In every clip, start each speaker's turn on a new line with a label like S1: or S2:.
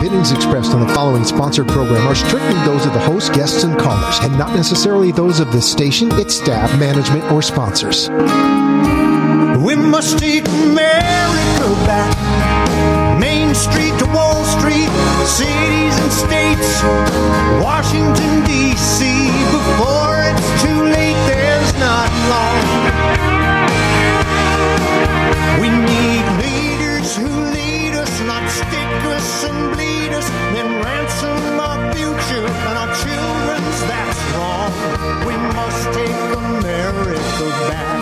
S1: opinions expressed on the following sponsored program are strictly those of the host, guests, and callers, and not necessarily those of this station, its staff, management, or sponsors.
S2: We must take America back. Main Street to Wall Street, cities and states, Washington, D.C. Before it's too late, there's not long. We need leaders who lead us, not stick us and bleed us, then ransom our future and our children's. That's wrong. We must take America back.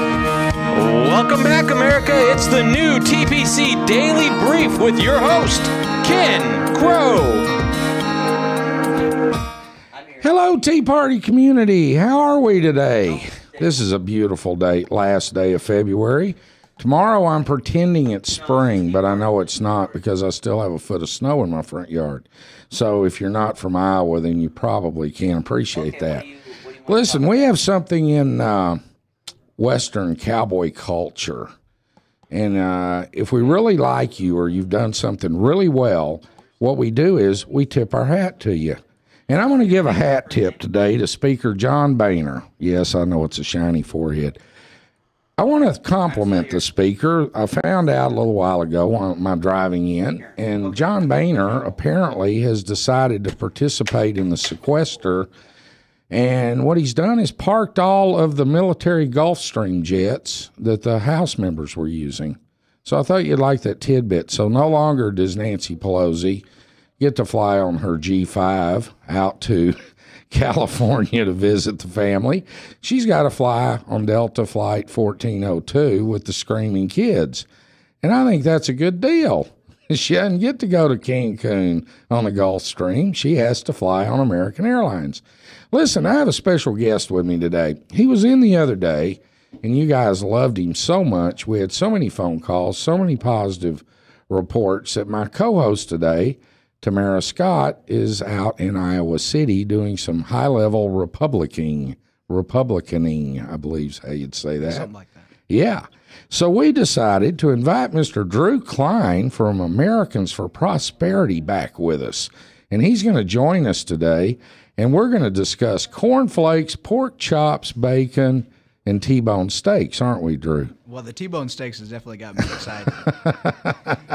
S3: Welcome back, America. It's the new TPC Daily Brief with your host, Ken Crow.
S4: Hello, Tea Party community. How are we today? This is a beautiful day, last day of February. Tomorrow I'm pretending it's spring, but I know it's not because I still have a foot of snow in my front yard. So if you're not from Iowa, then you probably can't appreciate that. Listen, we have something in Western cowboy culture. And if we really like you or you've done something really well, what we do is we tip our hat to you. And I'm going to give a hat tip today to Speaker John Boehner. Yes, I know it's a shiny forehead. I want to compliment the speaker. I found out a little while ago on my driving in, and John Boehner apparently has decided to participate in the sequester. And what he's done is parked all of the military Gulfstream jets that the House members were using. So I thought you'd like that tidbit. So no longer does Nancy Pelosi get to fly on her G5 out to California to visit the family. She's got to fly on Delta Flight 1402 with the screaming kids. And I think that's a good deal. She doesn't get to go to Cancun on the Gulfstream. She has to fly on American Airlines. Listen, I have a special guest with me today. He was in the other day, and you guys loved him so much. We had so many phone calls, so many positive reports that my co-host today, Tamara Scott, is out in Iowa City doing some high-level Republicaning, I believe is how you'd say that.
S5: Something like that.
S4: Yeah. So we decided to invite Mr. Drew Klein from Americans for Prosperity back with us. And he's going to join us today, and we're going to discuss cornflakes, pork chops, bacon, and T-bone steaks, aren't we, Drew?
S5: Well, the T-bone steaks has definitely got me excited.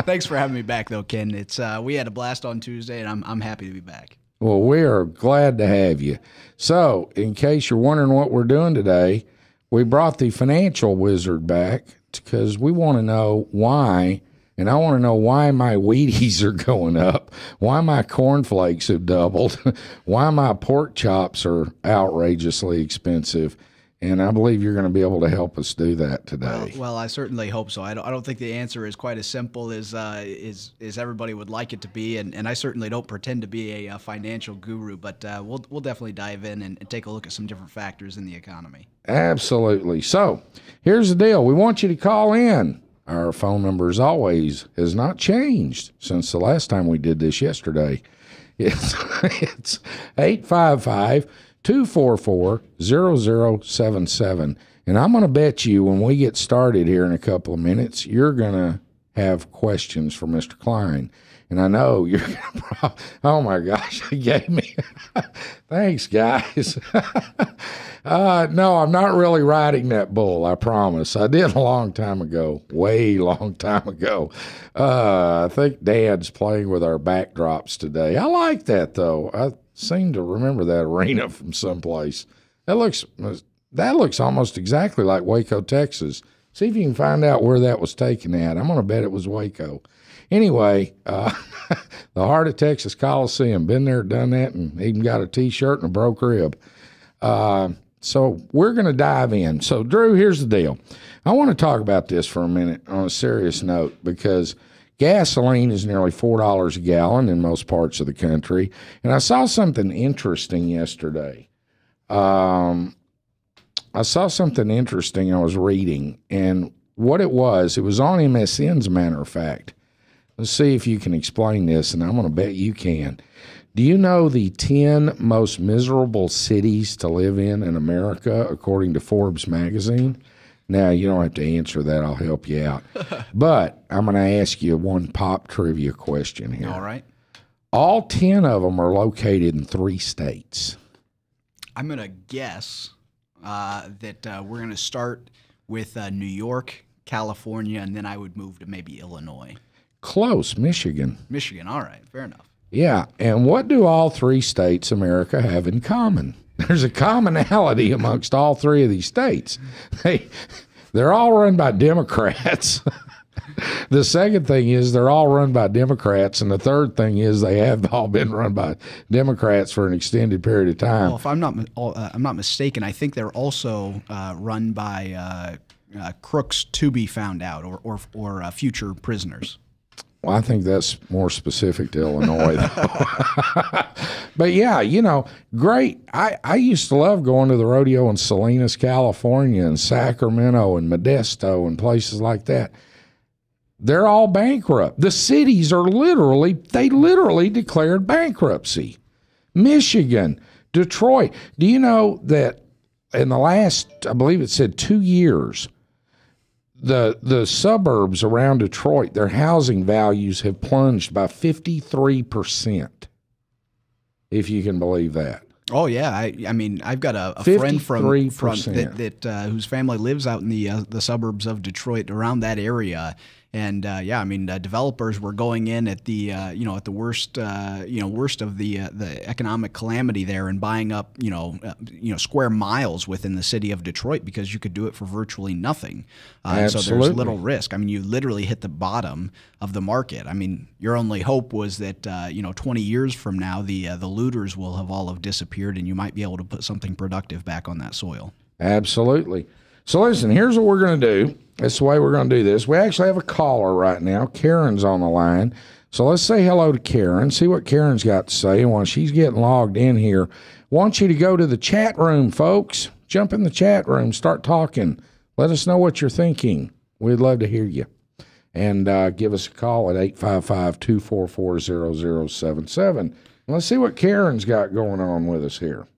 S5: Thanks for having me back, though, Ken. It's we had a blast on Tuesday, and I'm happy to be back.
S4: Well, we are glad to have you. So, in case you're wondering what we're doing today, we brought the financial wizard back because we want to know why, and I want to know why my Wheaties are going up, why my cornflakes have doubled, why my pork chops are outrageously expensive. And I believe you're going to be able to help us do that today.
S5: Well, I certainly hope so. I don't think the answer is quite as simple as everybody would like it to be, and I certainly don't pretend to be a financial guru, but we'll definitely dive in and take a look at some different factors in the economy.
S4: Absolutely. So here's the deal. We want you to call in. Our phone number, as always, has not changed since the last time we did this yesterday. It's 855-244-0077. And I'm going to bet you when we get started here in a couple of minutes, you're going to have questions for Mr. Klein. And I know you're going to oh, my gosh, he gave me. Thanks, guys. No, I'm not really riding that bull, I promise. I did a long time ago, way long time ago. I think Dad's playing with our backdrops today. I like that, though. I seem to remember that arena from someplace. That looks almost exactly like Waco, Texas. See if you can find out where that was taken at. I'm going to bet it was Waco. Anyway, the Heart of Texas Coliseum. Been there, done that, and even got a T-shirt and a broke rib. So we're going to dive in. So, Drew, here's the deal. I want to talk about this for a minute on a serious note because gasoline is nearly $4 a gallon in most parts of the country. And I saw something interesting yesterday. I was reading, and what it was on MSN, as a matter of fact. Let's see if you can explain this, and I'm going to bet you can. Do you know the 10 most miserable cities to live in America, according to Forbes magazine? Now, you don't have to answer that. I'll help you out. But I'm going to ask you one pop trivia question here.
S5: All right.
S4: All 10 of them are located in 3 states.
S5: I'm going to guess that we're going to start with New York, California, and then I would move to maybe Illinois.
S4: Close, Michigan.
S5: Michigan, all right, fair enough.
S4: Yeah, and what do all 3 states America have in common? There's a commonality amongst all 3 of these states. They're all run by Democrats. The second thing is they're all run by Democrats, and the third thing is they have all been run by Democrats for an extended period of time.
S5: Well, if I'm not mistaken, I think they're also run by crooks to be found out or future prisoners.
S4: Well, I think that's more specific to Illinois, though. But yeah, great. I used to love going to the rodeo in Salinas, California, and Sacramento, and Modesto, and places like that. They're all bankrupt. The cities are literally declared bankruptcy. Michigan, Detroit. Do you know that in the last, I believe it said 2 years, the suburbs around Detroit, their housing values have plunged by 53%, if you can believe that.
S5: Oh yeah, I mean I've got a friend from that whose family lives out in the suburbs of Detroit, around that area. And yeah, I mean, developers were going in at the at the worst of the economic calamity there, and buying up square miles within the city of Detroit because you could do it for virtually nothing. So there's little risk. I mean, you literally hit the bottom of the market. I mean, your only hope was that 20 years from now the looters will have disappeared, and you might be able to put something productive back on that soil.
S4: Absolutely. So listen, here's what we're going to do. That's the way we're going to do this. We actually have a caller right now. Karen's on the line. So let's say hello to Karen, see what Karen's got to say. And while she's getting logged in here, I want you to go to the chat room, folks. Jump in the chat room. Start talking. Let us know what you're thinking. We'd love to hear you. And give us a call at 855-244-0077. Let's see what Karen's got going on with us here.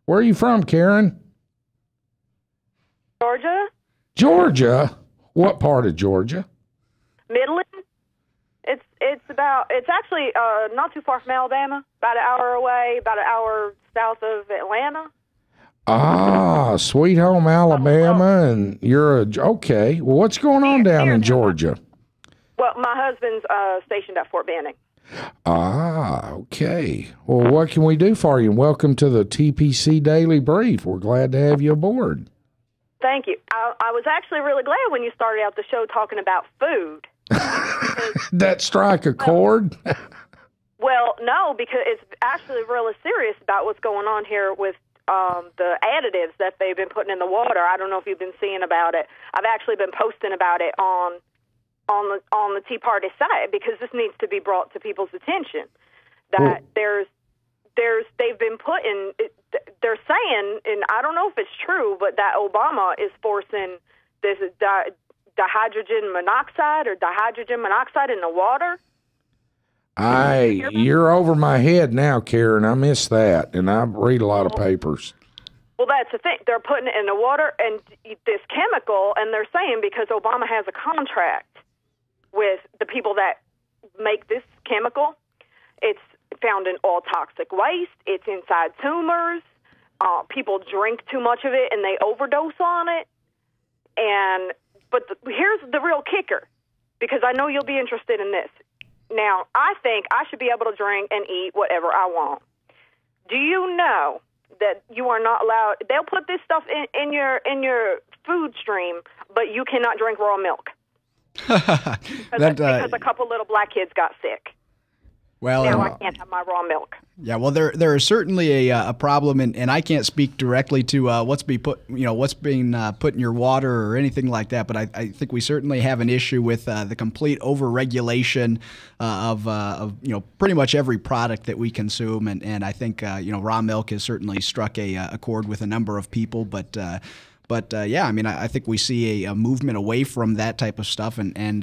S4: Where are you from, Karen?
S6: Georgia.
S4: Georgia? What part of Georgia?
S6: Midland. It's actually not too far from Alabama, about an hour away, about an hour south of Atlanta.
S4: Ah, Sweet Home Alabama, and you're okay. Well, what's going on down in Georgia?
S6: Well, my husband's stationed at Fort Benning.
S4: Ah, okay. Well, what can we do for you? And welcome to the TPC Daily Brief. We're glad to have you aboard.
S6: Thank you. I was actually really glad when you started out the show talking about food.
S4: That strike a chord?
S6: Well, no, because it's actually really serious about what's going on here with the additives that they've been putting in the water. I don't know if you've been seeing about it. I've actually been posting about it on the Tea Party site, because this needs to be brought to people's attention. That they've been putting. They're saying, and I don't know if it's true, but that Obama is forcing this dihydrogen monoxide in the water.
S4: You're over my head now, Karen. I missed that, and I read a lot of papers.
S6: Well, that's the thing. They're putting it in the water and this chemical, and they're saying because Obama has a contract with the people that make this chemical, it's found in all toxic waste. It's inside tumors. People drink too much of it and they overdose on it. But here's the real kicker, because I know you'll be interested in this. Now, I think I should be able to drink and eat whatever I want. Do you know that you are not allowed? They'll put this stuff in your food stream, but you cannot drink raw milk because a couple little black kids got sick.
S5: Well,
S6: now I can't have my raw milk.
S5: Yeah, well, there is certainly a problem, and I can't speak directly to what's being put in your water or anything like that. But I think we certainly have an issue with the complete overregulation of pretty much every product that we consume, and I think raw milk has certainly struck a chord with a number of people, but. But yeah, I mean, I think we see a movement away from that type of stuff and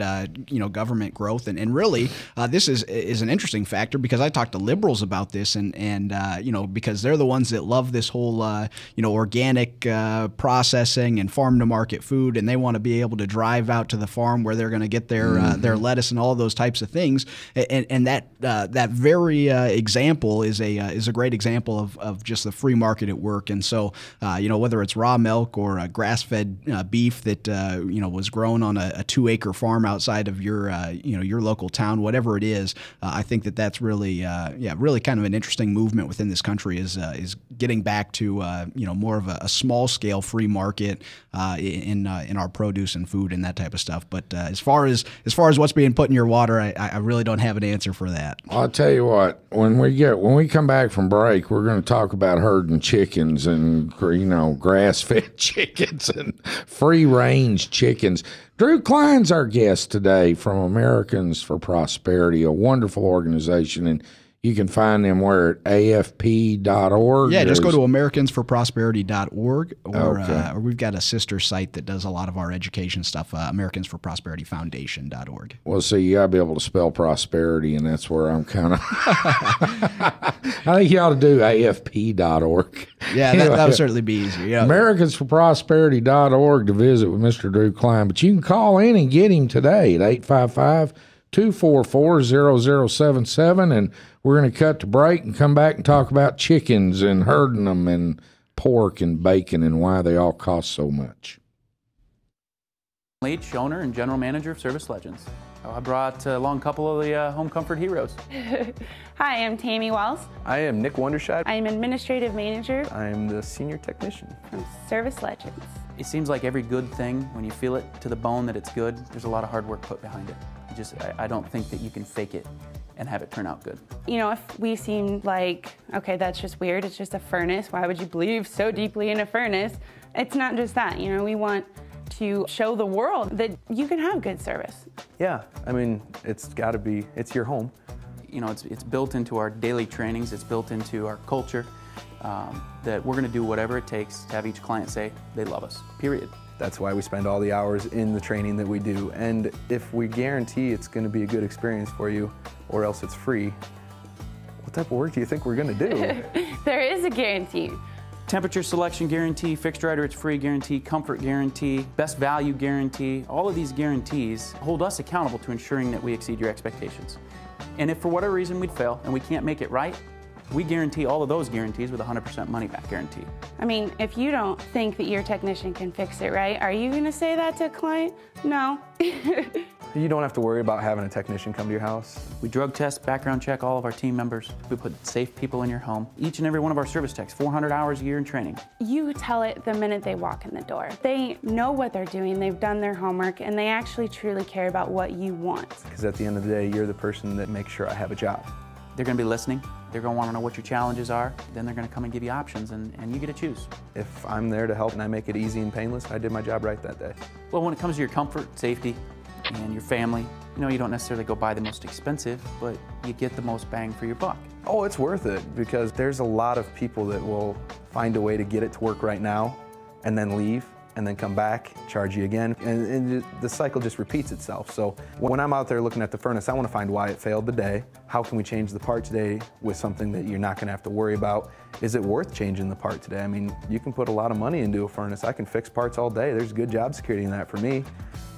S5: government growth. And really, this is an interesting factor because I talked to liberals about this and because they're the ones that love this whole, organic processing and farm to market food. And they want to be able to drive out to the farm where they're going to get their lettuce and all those types of things. And that very example is a great example of just the free market at work. And so, whether it's raw milk or grass-fed beef that was grown on a 2-acre farm outside of your local town, whatever it is, I think that's really kind of an interesting movement within this country is getting back to more of a small-scale free market in our produce and food and that type of stuff. But as far as what's being put in your water, I really don't have an answer for that.
S4: I'll tell you what, when we come back from break, we're going to talk about herding chickens and grass-fed chickens and free-range chickens. Drew Klein's our guest today from Americans for Prosperity, a wonderful organization, and you can find them where at afp.org.
S5: Yeah, just go to americansforprosperity.org, or we've got a sister site that does a lot of our education stuff, americansforprosperityfoundation.org.
S4: Well, see, you got to be able to spell prosperity, and that's where I'm kind of I think you ought to do afp.org.
S5: Yeah,
S4: anyway,
S5: that would certainly be easier. Yeah.
S4: Americansforprosperity.org to visit with Mr. Drew Klein, but you can call in and get him today at 855-244-0077, and we're going to cut to break and come back and talk about chickens and herding them and pork and bacon and why they all cost so much.
S7: Leach, owner and general manager of Service Legends. I brought along a couple of the home comfort heroes.
S8: Hi, I'm Tammy Wells.
S9: I am Nick Wonderscheid.
S8: I'm administrative manager.
S9: I'm the senior technician
S8: from Service Legends.
S7: It seems like every good thing, when you feel it to the bone that it's good, there's a lot of hard work put behind it. I don't think that you can fake it and have it turn out good.
S8: If we seem like, okay, that's just weird, it's just a furnace, why would you believe so deeply in a furnace? It's not just that, we want to show the world that you can have good service.
S9: Yeah, I mean, it's got to be, it's your home.
S7: It's built into our daily trainings, it's built into our culture, that we're going to do whatever it takes to have each client say they love us, period.
S9: That's why we spend all the hours in the training that we do. And if we guarantee it's going to be a good experience for you, or else it's free, what type of work do you think we're going to do?
S8: There is a guarantee.
S7: Temperature selection guarantee, fixed right or it's free guarantee, comfort guarantee, best value guarantee. All of these guarantees hold us accountable to ensuring that we exceed your expectations. And if for whatever reason we'd fail and we can't make it right, we guarantee all of those guarantees with a 100% money-back guarantee.
S8: I mean, if you don't think that your technician can fix it right, are you going to say that to a client? No.
S9: You don't have to worry about having a technician come to your house.
S7: We drug test, background check all of our team members. We put safe people in your home. Each and every one of our service techs, 400 hours a year in training.
S8: You tell it the minute they walk in the door. They know what they're doing, they've done their homework, and they actually truly care about what you want.
S9: Because at the end of the day, you're the person that makes sure I have a job.
S7: They're going to be listening. They're going to want to know what your challenges are. Then they're going to come and give you options, and you get to choose.
S9: If I'm there to help and I make it easy and painless, I did my job right that day.
S7: Well, when it comes to your comfort, safety, and your family, you don't necessarily go buy the most expensive, but you get the most bang for your buck.
S9: Oh, it's worth it, because there's a lot of people that will find a way to get it to work right now and then leave and then come back, charge you again, and the cycle just repeats itself. So when I'm out there looking at the furnace, I want to find why it failed today. How can we change the part today with something that you're not going to have to worry about? Is it worth changing the part today? I mean, you can put a lot of money into a furnace. I can fix parts all day. There's good job security in that for me,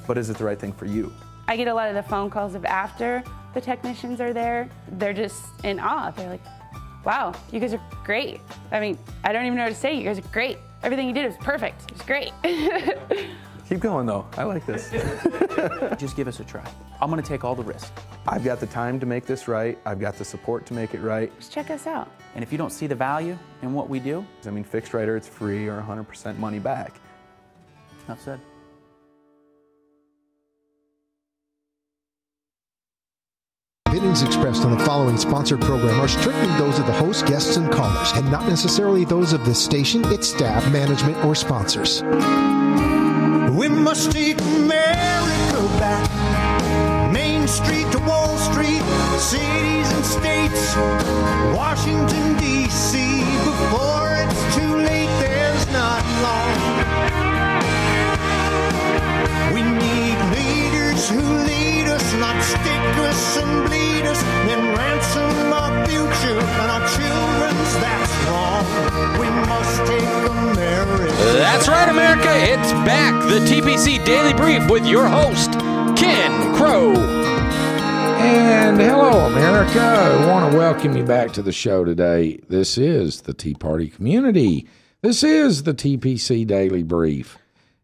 S9: but is it the right thing for you?
S8: I get a lot of the phone calls of after the technicians are there. They're just in awe. They're like, wow, you guys are great. I mean, I don't even know what to say. You guys are great. Everything you did was perfect. It was great.
S9: Keep going, though. I like this.
S7: Just give us a try. I'm going to take all the risk.
S9: I've got the time to make this right. I've got the support to make it right.
S8: Just check us out.
S7: And if you don't see the value in what we do,
S9: I mean, fixed right or it's free or 100% money back.
S7: Enough said.
S1: Opinions expressed on the following sponsored program are strictly those of the host, guests, and callers, and not necessarily those of this station, its staff, management, or sponsors.
S2: We must take America back. Main Street to Wall Street, cities and states, Washington, D.C. Before it's too late, there's not long.
S3: America, it's back. The TPC Daily Brief with your host, Ken Crow.
S4: And hello, America. I want to welcome you back to the show today. This is the Tea Party community. This is the TPC Daily Brief.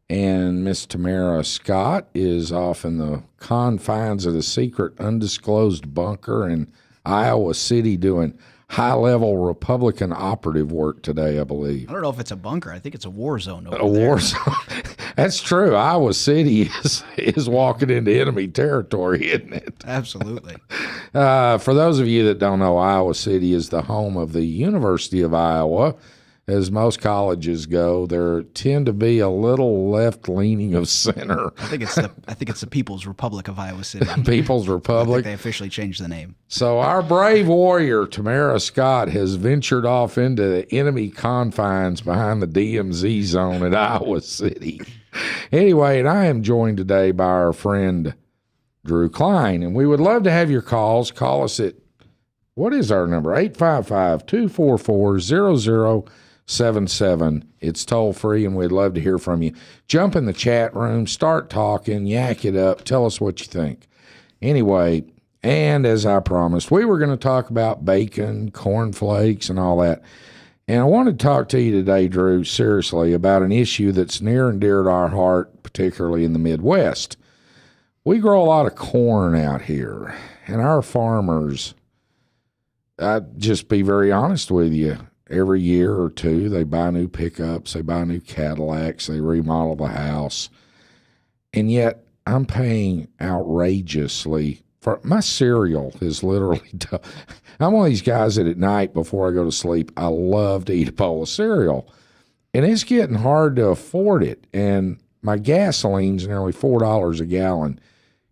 S4: And Miss Tamara Scott is off in the confines of the secret undisclosed bunker in Iowa City doing high-level Republican operative work today, I believe.
S5: I don't know if it's a bunker. I think it's a war zone over
S4: there. War zone. That's true. Iowa City is walking into enemy territory, isn't it?
S5: Absolutely.
S4: For those of you that don't know, Iowa City is the home of the University of Iowa. As most colleges go, there tend to be a little left-leaning of center.
S5: I think it's the People's Republic of Iowa City.
S4: People's Republic.
S5: I think they officially changed the name.
S4: So our brave warrior, Tamara Scott, has ventured off into the enemy confines behind the DMZ zone at Iowa City. Anyway, and I am joined today by our friend Drew Klein, and we would love to have your calls. Call us at, what is our number? 855-244-0077. It's toll free, and we'd love to hear from you. Jump in the chat room, start talking, yak it up, tell us what you think. Anyway, and as I promised, we were going to talk about bacon, cornflakes, and all that. And I want to talk to you today, Drew, seriously, about an issue that's near and dear to our heart, particularly in the Midwest. We grow a lot of corn out here, and our farmers, I'd just be very honest with you, every year or two, they buy new pickups, they buy new Cadillacs, they remodel the house. And yet, I'm paying outrageously for my cereal is literally I'm one of these guys that at night before I go to sleep, I love to eat a bowl of cereal. And it's getting hard to afford it. And my gasoline's nearly $4 a gallon.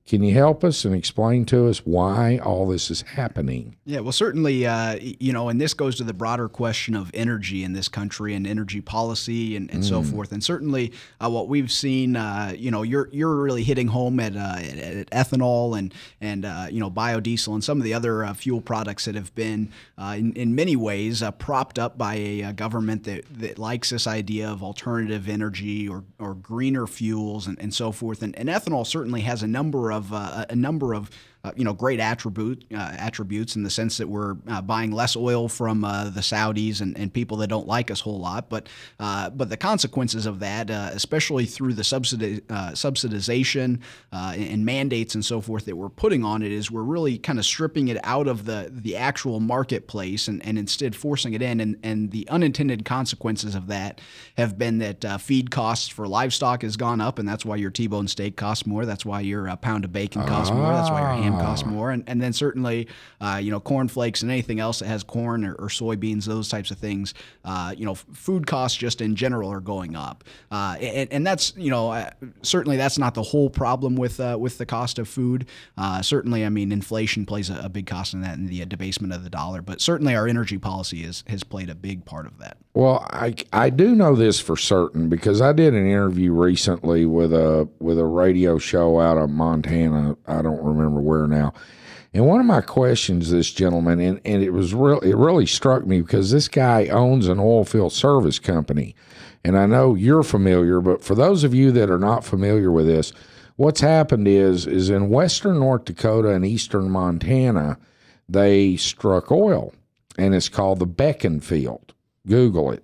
S4: Can you help us and explain to us why all this is happening?
S5: Yeah, well, certainly, and this goes to the broader question of energy in this country and energy policy and so forth. And certainly what we've seen, you're really hitting home at ethanol and biodiesel and some of the other fuel products that have been, in many ways, propped up by a government that likes this idea of alternative energy or greener fuels and so forth. And ethanol certainly has a number of great attributes in the sense that we're buying less oil from the Saudis and people that don't like us a whole lot. But the consequences of that, especially through the subsidization and mandates and so forth that we're putting on it, is we're really kind of stripping it out of the actual marketplace and instead forcing it in. And the unintended consequences of that have been that feed costs for livestock has gone up, and that's why your T-bone steak costs more. That's why your pound of bacon costs more. That's why your ham costs more. And then certainly, cornflakes and anything else that has corn or soybeans, those types of things, food costs just in general are going up. And that's, certainly that's not the whole problem with the cost of food. Certainly, I mean, inflation plays a big cost in that and the debasement of the dollar. But certainly our energy policy has played a big part of that.
S4: Well, I do know this for certain because I did an interview recently with a radio show out of Montana. I don't remember where now. And one of my questions to this gentleman, and it really struck me because this guy owns an oil field service company. And I know you're familiar, but for those of you that are not familiar with this, what's happened is in western North Dakota and eastern Montana, they struck oil, and it's called the Beacon Field. Google it.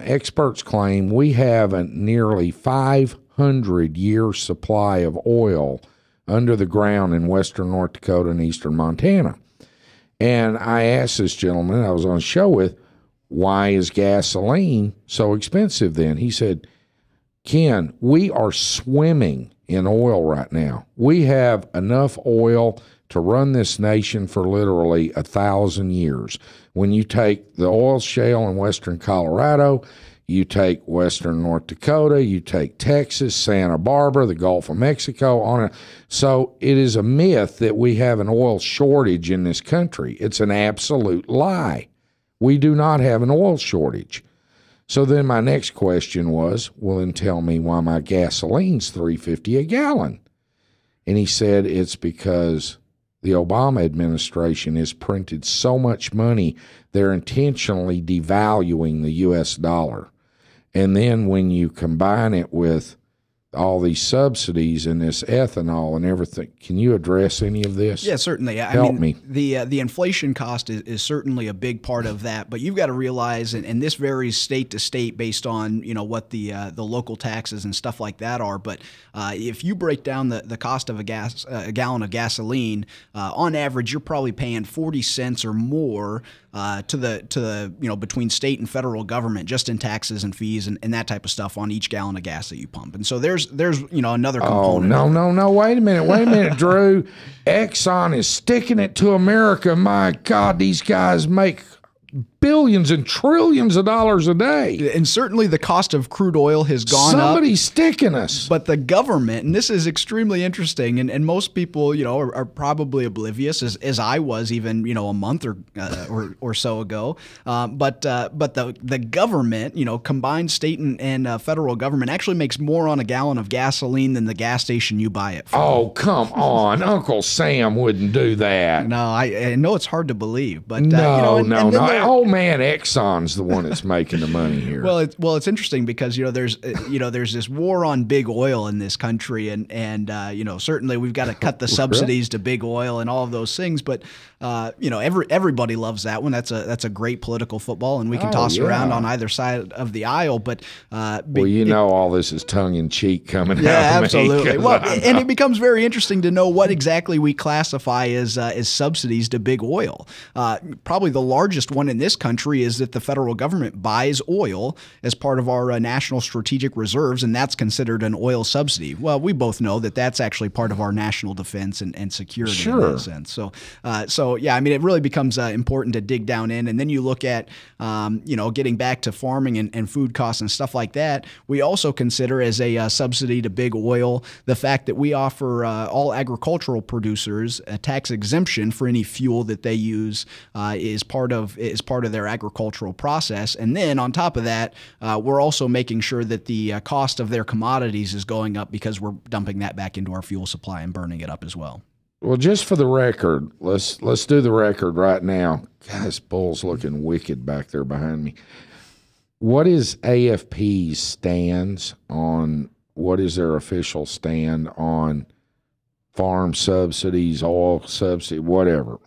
S4: Experts claim we have a nearly 500-year supply of oil under the ground in western North Dakota and eastern Montana. And I asked this gentleman I was on a show with, why is gasoline so expensive then? He said, Ken, we are swimming in oil right now. We have enough oil to run this nation for literally 1,000 years. When you take the oil shale in western Colorado, you take western North Dakota, you take Texas, Santa Barbara, the Gulf of Mexico, on it. So it is a myth that we have an oil shortage in this country. It's an absolute lie. We do not have an oil shortage. So then my next question was, well, then tell me why my gasoline's $3.50 a gallon. And he said it's because the Obama administration has printed so much money, they're intentionally devaluing the U.S. dollar. And then when you combine it with all these subsidies and this ethanol and everything, can you address any of this?
S5: Yeah, certainly.
S4: Help me.
S5: The inflation cost is certainly a big part of that, but you've got to realize, and this varies state to state based on what the local taxes and stuff like that are. But if you break down the cost of a gallon of gasoline, on average, you're probably paying 40 cents or more to the between state and federal government just in taxes and fees and that type of stuff on each gallon of gas that you pump. And so there's another component.
S4: Oh, no, wait a minute, Drew. Exxon is sticking it to America. My God, these guys make billions and trillions of dollars a day.
S5: And certainly the cost of crude oil has gone up.
S4: Somebody's sticking us.
S5: But the government, and this is extremely interesting, and most people, are probably oblivious, as I was even, a month or so ago. But the government, combined state and federal government, actually makes more on a gallon of gasoline than the gas station you buy it from.
S4: Oh, come on. Uncle Sam wouldn't do that.
S5: No, I know it's hard to believe, but
S4: no. Old man Exxon's the one that's making the money here.
S5: Well, it's interesting because there's this war on big oil in this country, and certainly we've got to cut the subsidies to big oil and all of those things. But everybody loves that one. That's a great political football, and we can toss around on either side of the aisle. But
S4: all this is tongue in cheek coming out.
S5: Yeah,
S4: of
S5: absolutely.
S4: Me,
S5: well, and it becomes very interesting to know what exactly we classify as subsidies to big oil. Probably the largest one in this country is that the federal government buys oil as part of our national strategic reserves, and that's considered an oil subsidy. Well, we both know that that's actually part of our national defense and security in that sense. So yeah, I mean, it really becomes important to dig down in, and then you look at getting back to farming and food costs and stuff like that. We also consider as a subsidy to big oil the fact that we offer all agricultural producers a tax exemption for any fuel that they use is part of their agricultural process. And then on top of that, we're also making sure that the cost of their commodities is going up because we're dumping that back into our fuel supply and burning it up as well.
S4: Well, just for the record, let's do the record right now. God, this bull's looking wicked back there behind me. What is AFP's stands on, what is their official stand on farm subsidies, oil subsidy, whatever?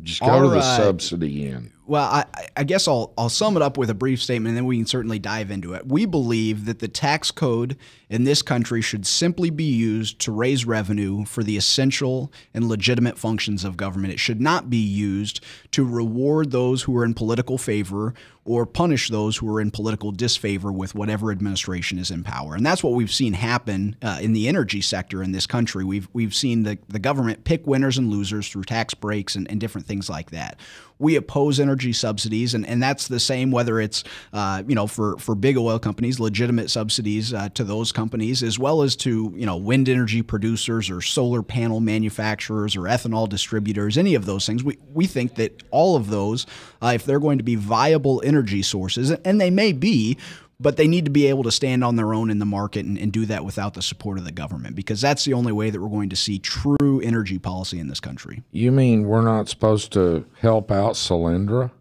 S4: Just go to the subsidy end.
S5: Well, I guess I'll sum it up with a brief statement, and then we can certainly dive into it. We believe that the tax code in this country should simply be used to raise revenue for the essential and legitimate functions of government. It should not be used to reward those who are in political favor or punish those who are in political disfavor with whatever administration is in power. And that's what we've seen happen in the energy sector in this country. We've seen the government pick winners and losers through tax breaks and different things like that. We oppose energy subsidies, and that's the same whether it's for big oil companies, legitimate subsidies to those companies, as well as to wind energy producers or solar panel manufacturers or ethanol distributors, any of those things. We think that all of those, if they're going to be viable energy sources, and they may be, but they need to be able to stand on their own in the market and do that without the support of the government, because that's the only way that we're going to see true energy policy in this country.
S4: You mean we're not supposed to help out Solyndra?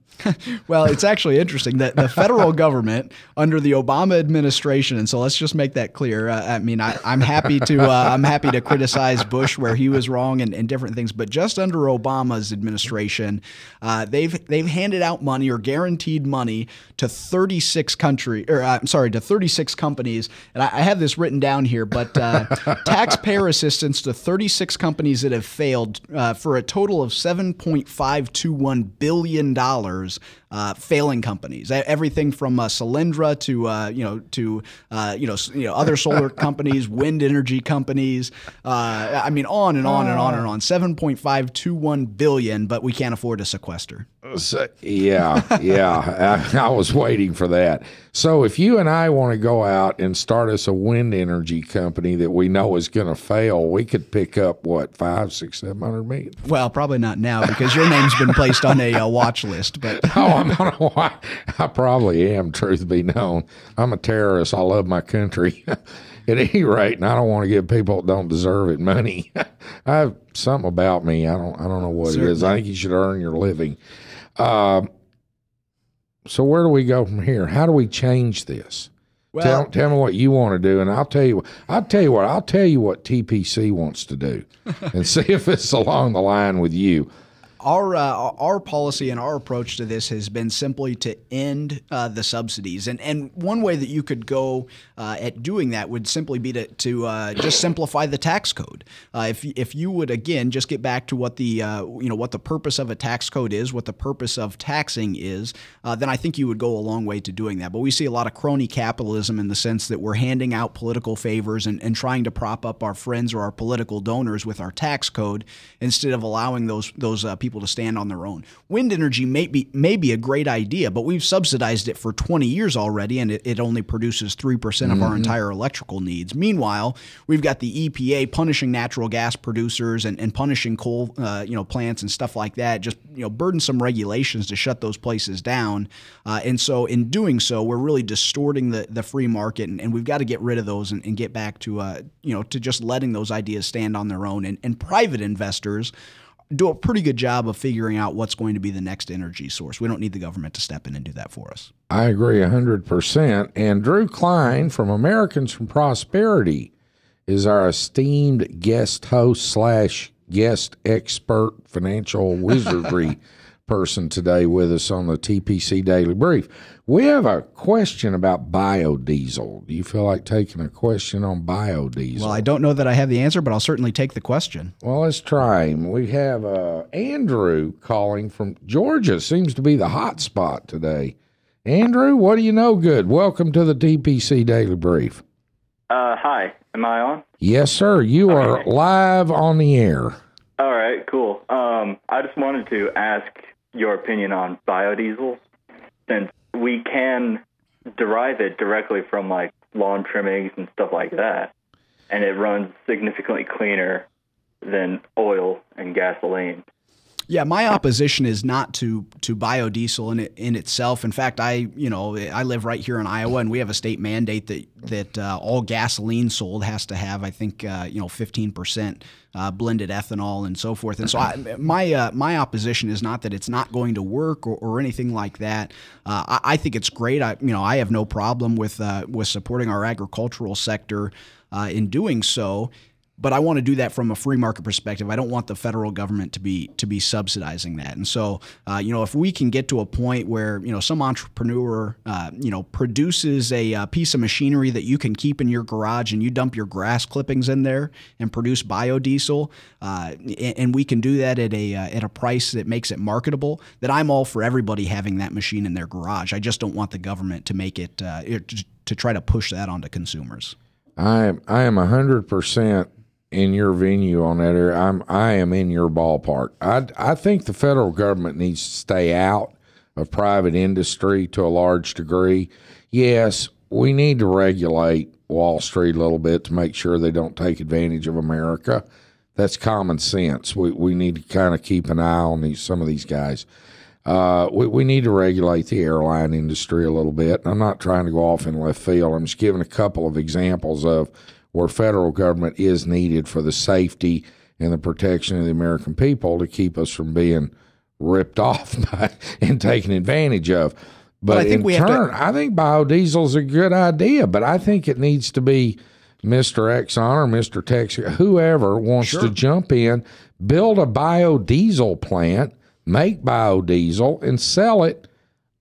S5: Well, it's actually interesting that the federal government under the Obama administration, and so let's just make that clear. I mean, I'm happy to criticize Bush where he was wrong and different things, but just under Obama's administration, they've handed out money or guaranteed money to 36 companies, and I have this written down here, but taxpayer assistance to 36 companies that have failed for a total of $7.521 billion. Failing companies, everything from Solyndra to other solar companies, wind energy companies. I mean, on and on and on and on. $7.521 billion, but we can't afford to sequester.
S4: Yeah. I was waiting for that. So if you and I want to go out and start us a wind energy company that we know is going to fail, we could pick up what, 500, 600, 700 million?
S5: Well, probably not now because your name's been placed on a watch list. But
S4: I'm on a watch. I probably am. Truth be known, I'm a terrorist. I love my country. At any rate, and I don't want to give people that don't deserve it money. I have something about me. I don't know what it is. I think you should earn your living. So where do we go from here? How do we change this?
S5: Well,
S4: Tell me what you want to do, and I'll tell you what TPC wants to do, and see if it's along the line with you.
S5: Our policy and our approach to this has been simply to end the subsidies, and one way that you could go at doing that would simply be to just simplify the tax code. If you would again just get back to what the what the purpose of a tax code is, what the purpose of taxing is, then I think you would go a long way to doing that. But we see a lot of crony capitalism in the sense that we're handing out political favors and trying to prop up our friends or our political donors with our tax code instead of allowing those people to stand on their own. Wind energy may be a great idea, but we've subsidized it for 20 years already, and it only produces 3% of our entire electrical needs. Meanwhile, we've got the EPA punishing natural gas producers and punishing coal plants and stuff like that, just burdensome regulations to shut those places down. And so in doing so, we're really distorting the free market, and we've got to get rid of those and get back to to just letting those ideas stand on their own. And private investors do a pretty good job of figuring out what's going to be the next energy source. We don't need the government to step in and do that for us.
S4: I agree 100%. And Drew Klein from Americans for Prosperity is our esteemed guest host / guest expert financial wizardry person today with us on the TPC Daily Brief. We have a question about biodiesel. Do you feel like taking a question on biodiesel?
S5: Well, I don't know that I have the answer, but I'll certainly take the question.
S4: Well, let's try him. We have Andrew calling from Georgia. Seems to be the hot spot today. Andrew, what do you know good? Welcome to the TPC Daily Brief.
S10: Hi. Am I on?
S4: Yes, sir. You are live on the air.
S10: All right, cool. I just wanted to ask your opinion on biodiesel, since we can derive it directly from like lawn trimmings and stuff like that, and it runs significantly cleaner than oil and gasoline.
S5: Yeah, my opposition is not to biodiesel in itself. In fact, I live right here in Iowa, and we have a state mandate that all gasoline sold has to have, I think, 15% blended ethanol and so forth. And so my opposition is not that it's not going to work or anything like that. I think it's great. I have no problem with supporting our agricultural sector in doing so. But I want to do that from a free market perspective. I don't want the federal government to be subsidizing that. And so, if we can get to a point where, some entrepreneur, produces a piece of machinery that you can keep in your garage and you dump your grass clippings in there and produce biodiesel, and we can do that at a price that makes it marketable, then I'm all for everybody having that machine in their garage. I just don't want the government to make it to try to push that onto consumers.
S4: I am 100% in your venue on that area. I am in your ballpark. I think the federal government needs to stay out of private industry to a large degree. Yes, we need to regulate Wall Street a little bit to make sure they don't take advantage of America. That's common sense. We need to kind of keep an eye on some of these guys. We need to regulate the airline industry a little bit. I'm not trying to go off in left field. I'm just giving a couple of examples of where federal government is needed for the safety and the protection of the American people to keep us from being ripped off and taken advantage of. But in turn, I think biodiesel is a good idea, but I think it needs to be Mr. Exxon or Mr. Texas, whoever wants to jump in, build a biodiesel plant, make biodiesel, and sell it.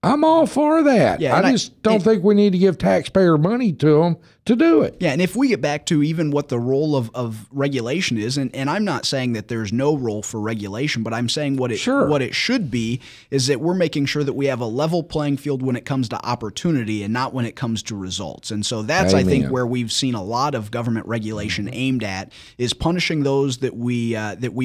S4: I'm all for that. Yeah, I just don't think we need to give taxpayer money to them to do it.
S5: Yeah, and if we get back to even what the role of regulation is, and I'm not saying that there's no role for regulation, but I'm saying what it should be is that we're making sure that we have a level playing field when it comes to opportunity and not when it comes to results. And so that's, I think, where we've seen a lot of government regulation aimed at is punishing those that we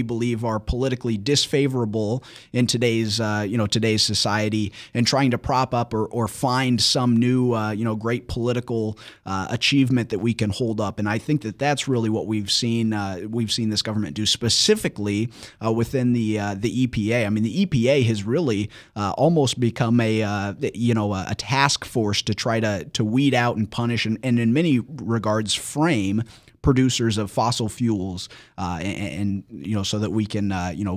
S5: believe are politically disfavorable in today's today's society, and trying to prop up or find some new great political achievement that we can hold up. And I think that that's really what we've seen this government do, specifically within the EPA. I mean, the EPA has really almost become a task force to try to weed out and punish and in many regards frame producers of fossil fuels, and so that we can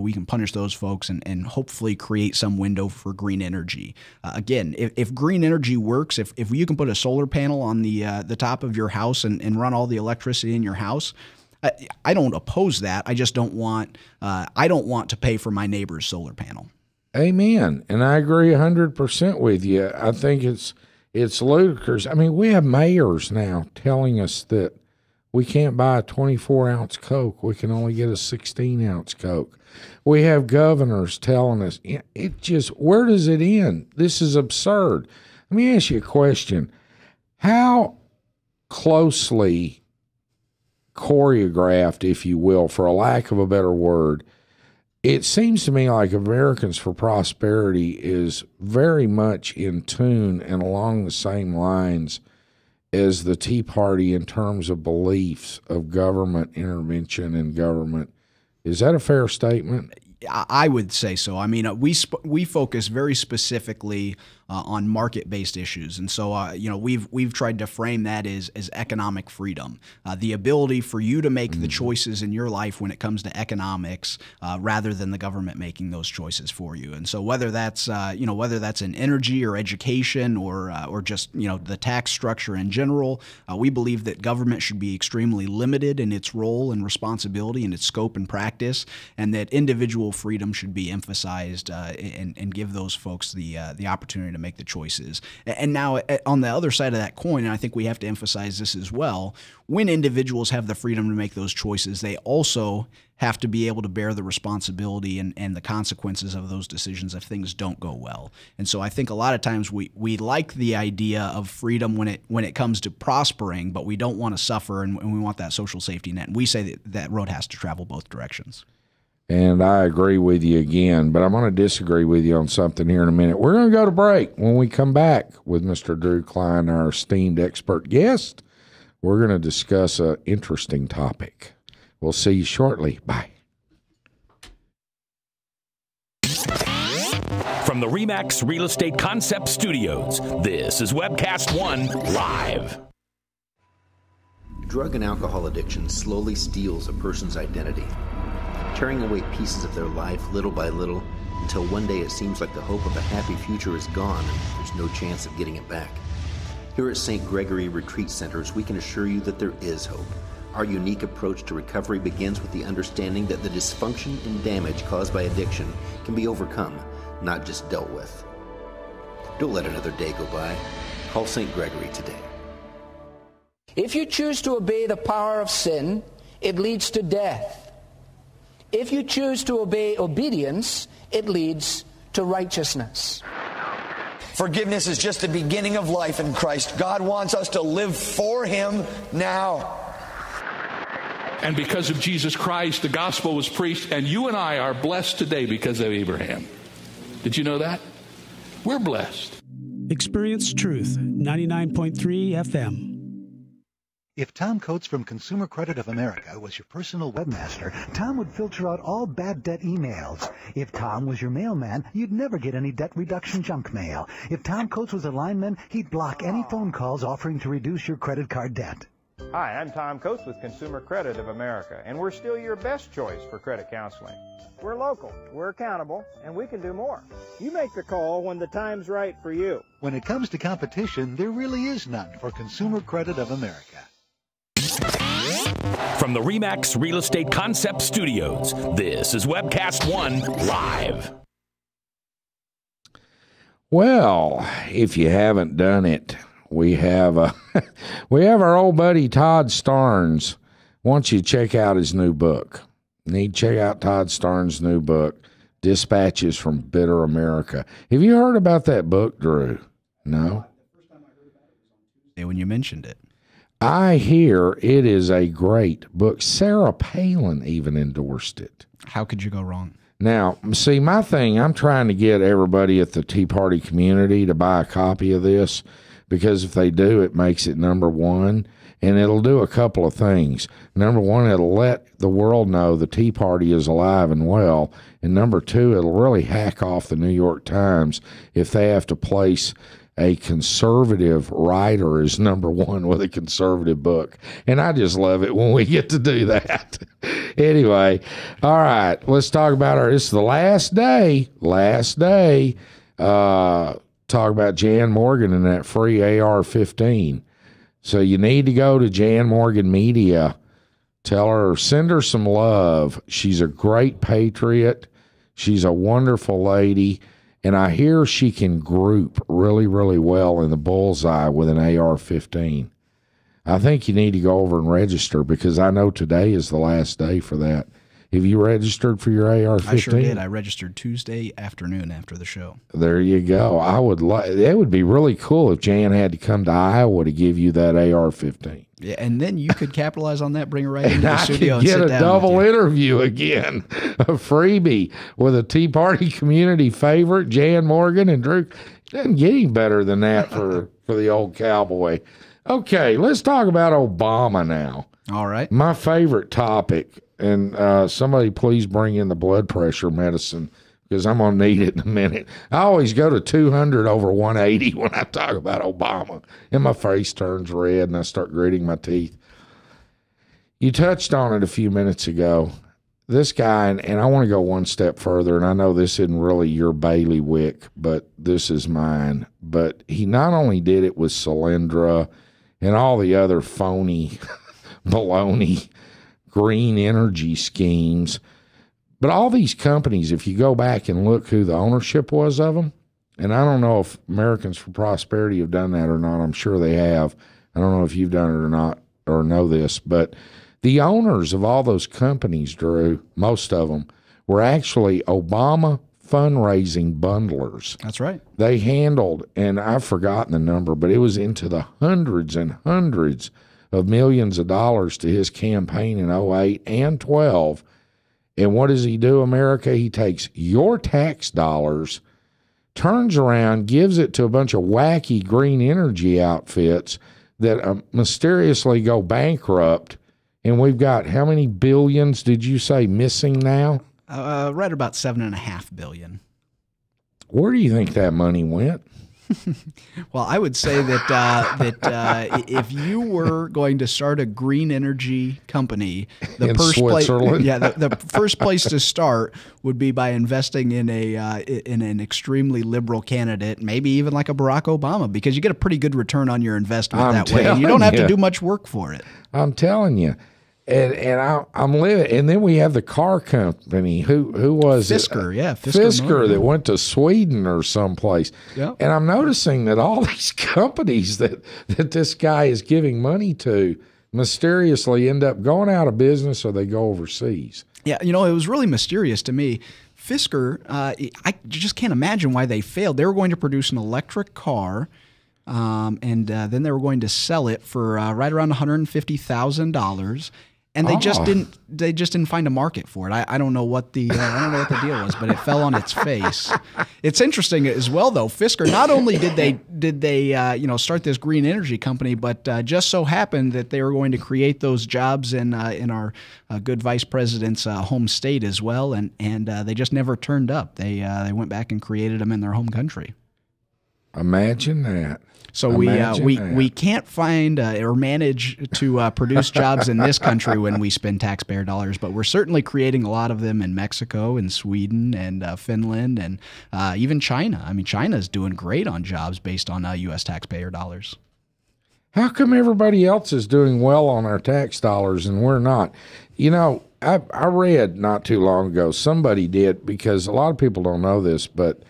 S5: we can punish those folks and hopefully create some window for green energy. Again, if green energy works, if you can put a solar panel on the top of your house and run all the electricity in your house, I don't oppose that. I just don't want to pay for my neighbor's solar panel.
S4: Amen. And I agree 100% with you. I think it's ludicrous. I mean, we have mayors now telling us that we can't buy a 24-ounce Coke. We can only get a 16-ounce Coke. We have governors telling us, where does it end? This is absurd. Let me ask you a question. How closely choreographed, if you will, for a lack of a better word, it seems to me like Americans for Prosperity is very much in tune and along the same lines as the Tea Party in terms of beliefs of government intervention and government. Is that a fair statement?
S5: I would say so. I mean, we focus very specifically on market-based issues, and so we've tried to frame that as economic freedom, the ability for you to make the choices in your life when it comes to economics, rather than the government making those choices for you. And so whether that's in energy or education or just the tax structure in general, we believe that government should be extremely limited in its role and responsibility and its scope and practice, and that individual freedom should be emphasized and give those folks the opportunity to make the choices. And now on the other side of that coin, and I think we have to emphasize this as well, when individuals have the freedom to make those choices, they also have to be able to bear the responsibility and the consequences of those decisions if things don't go well. And so I think a lot of times we like the idea of freedom when it comes to prospering, but we don't want to suffer, and we want that social safety net. And we say that road has to travel both directions.
S4: And I agree with you again, but I'm going to disagree with you on something here in a minute. We're going to go to break. When we come back with Mr. Drew Klein, our esteemed expert guest, we're going to discuss an interesting topic. We'll see you shortly. Bye.
S11: From the RE/MAX Real Estate Concept Studios, this is Webcast One Live.
S12: Drug and alcohol addiction slowly steals a person's identity, tearing away pieces of their life little by little until one day it seems like the hope of a happy future is gone and there's no chance of getting it back. Here at St. Gregory Retreat Centers, we can assure you that there is hope. Our unique approach to recovery begins with the understanding that the dysfunction and damage caused by addiction can be overcome, not just dealt with. Don't let another day go by. Call St. Gregory today.
S13: If you choose to obey the power of sin, it leads to death. If you choose to obey obedience, it leads to righteousness.
S14: Forgiveness is just the beginning of life in Christ. God wants us to live for Him now.
S15: And because of Jesus Christ, the gospel was preached, and you and I are blessed today because of Abraham. Did you know that? We're blessed.
S16: Experience Truth, 99.3 FM.
S17: If Tom Coates from Consumer Credit of America was your personal webmaster, Tom would filter out all bad debt emails. If Tom was your mailman, you'd never get any debt reduction junk mail. If Tom Coates was a lineman, he'd block any phone calls offering to reduce your credit card debt.
S18: Hi, I'm Tom Coates with Consumer Credit of America, and we're still your best choice for credit counseling. We're local, we're accountable, and we can do more. You make the call when the time's right for you.
S17: When it comes to competition, there really is none for Consumer Credit of America.
S11: From the RE/MAX Real Estate Concept Studios, this is Webcast One Live.
S4: Well, if you haven't done it, we have our old buddy Todd Starnes. Wants you to check out his new book. Need to check out Todd Starnes' new book, Dispatches from Bitter America. Have you heard about that book, Drew? No?
S5: When you mentioned it.
S4: I hear it is a great book. Sarah Palin even endorsed it.
S5: How could you go wrong?
S4: Now, see, my thing, I'm trying to get everybody at the Tea Party community to buy a copy of this, because if they do, it makes it number one, and it'll do a couple of things. Number one, it'll let the world know the Tea Party is alive and well, and number two, it'll really hack off the New York Times if they have to place a conservative writer is number one with a conservative book. And I just love it when we get to do that. Anyway, all right, let's talk about this is the last day. Talk about Jan Morgan and that free AR-15. So you need to go to Jan Morgan Media. Tell her, send her some love. She's a great patriot. She's a wonderful lady. And I hear she can group really, really well in the bullseye with an AR-15. I think you need to go over and register because I know today is the last day for that. Have you registered for your AR-15?
S5: I sure did. I registered Tuesday afternoon after the show.
S4: There you go. I would that would be really cool if Jan had to come to Iowa to give you that AR-15.
S5: Yeah, and then you could capitalize on that, bring her right into the
S4: I
S5: studio,
S4: could
S5: and
S4: get
S5: sit
S4: a
S5: down
S4: double
S5: with you.
S4: interview again, a freebie with a Tea Party community favorite, Jan Morgan and Drew. Doesn't get any better than that for the old cowboy. Okay, let's talk about Obama now.
S5: All right.
S4: My favorite topic, and somebody please bring in the blood pressure medicine because I'm going to need it in a minute. I always go to 200 over 180 when I talk about Obama, and my face turns red and I start gritting my teeth. You touched on it a few minutes ago. This guy, and I want to go one step further, and I know this isn't really your bailiwick, but this is mine. But he not only did it with Solyndra and all the other phony baloney green energy schemes, but all these companies, if you go back and look who the ownership was of them, and I don't know if Americans for Prosperity have done that or not. I'm sure they have. I don't know if you've done it or not or know this, but the owners of all those companies, Drew, most of them, were actually Obama fundraising bundlers.
S5: That's right.
S4: They handled, and I've forgotten the number, but it was into the hundreds and hundreds of millions of dollars to his campaign in 08 and 12. And what does he do, America? He takes your tax dollars, turns around, gives it to a bunch of wacky green energy outfits that mysteriously go bankrupt. And we've got how many billions did you say missing now?
S5: Right about $7.5 billion.
S4: Where do you think that money went?
S5: Well, I would say that if you were going to start a green energy company, the first place to start would be by investing in an extremely liberal candidate, maybe even like a Barack Obama, because you get a pretty good return on your investment that way. And you don't have to do much work for it.
S4: I'm telling you. And I'm living, and then we have the car company. Who was
S5: Fisker,
S4: it?
S5: Yeah,
S4: Fisker that went to Sweden or someplace.
S5: Yep.
S4: And I'm noticing that all these companies that this guy is giving money to mysteriously end up going out of business or they go overseas.
S5: Yeah, it was really mysterious to me. Fisker, I just can't imagine why they failed. They were going to produce an electric car. And then they were going to sell it for right around $150,000, and they just didn't. They just didn't find a market for it. I don't know what the deal was, but it fell on its face. It's interesting as well, though. Fisker, not only did they start this green energy company, but just so happened that they were going to create those jobs in our good vice president's home state as well, and they just never turned up. They went back and created them in their home country.
S4: Imagine that.
S5: So we can't find or manage to produce jobs in this country when we spend taxpayer dollars, but we're certainly creating a lot of them in Mexico and Sweden and Finland and even China. I mean, China's doing great on jobs based on U.S. taxpayer dollars.
S4: How come everybody else is doing well on our tax dollars and we're not? I read not too long ago, somebody did, because a lot of people don't know this, but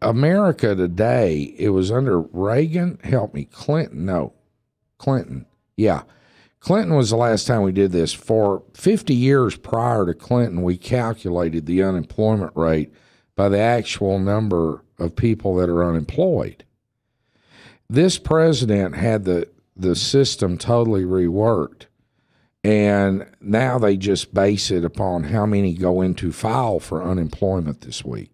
S4: America today, it was under Reagan, help me, Clinton. Yeah. Clinton was the last time we did this. For 50 years prior to Clinton, we calculated the unemployment rate by the actual number of people that are unemployed. This president had the system totally reworked, and now they just base it upon how many go into file for unemployment this week.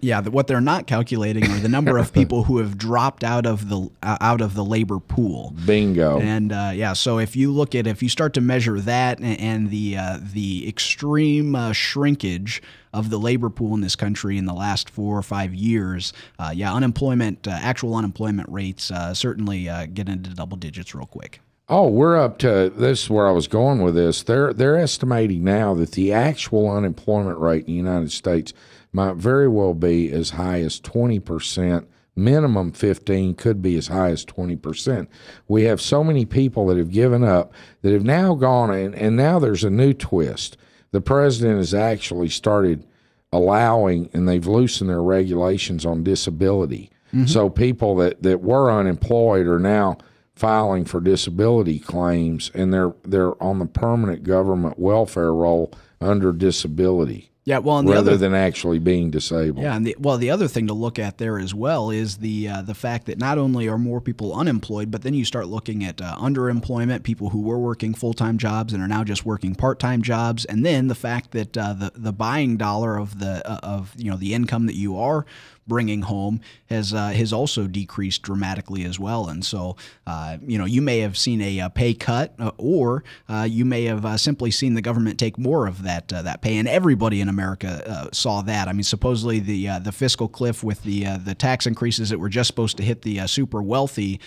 S5: Yeah, what they're not calculating are the number of people who have dropped out of the labor pool.
S4: Bingo.
S5: And so if you start to measure that and the extreme shrinkage of the labor pool in this country in the last 4 or 5 years, actual unemployment rates certainly get into double digits real quick.
S4: Oh, we're up to this is where I was going with this. They're estimating now that the actual unemployment rate in the United States might very well be as high as 20%, minimum 15, could be as high as 20%. We have so many people that have given up that have now gone, and now there's a new twist. The president has actually started allowing, and they've loosened their regulations on disability. Mm-hmm. So people that were unemployed are now filing for disability claims, and they're on the permanent government welfare roll under disability.
S5: Yeah, well, and
S4: rather than actually being disabled.
S5: Yeah, and the other thing to look at there as well is the fact that not only are more people unemployed, but then you start looking at underemployment, people who were working full-time jobs and are now just working part-time jobs, and then the fact that the buying dollar of the income that you are bringing home has also decreased dramatically as well. And so, you may have seen a pay cut, or you may have simply seen the government take more of that pay. And everybody in America saw that. I mean, supposedly the fiscal cliff with the tax increases that were just supposed to hit the super wealthy,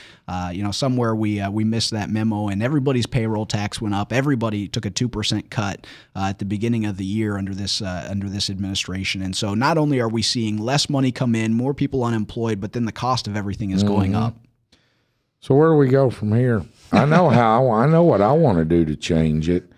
S5: somewhere we missed that memo, and everybody's payroll tax went up. Everybody took a 2% cut at the beginning of the year under this administration. And so, not only are we seeing less money come in, more people unemployed, but then the cost of everything is going up.
S4: So where do we go from here? I know how. I know what I want to do to change it.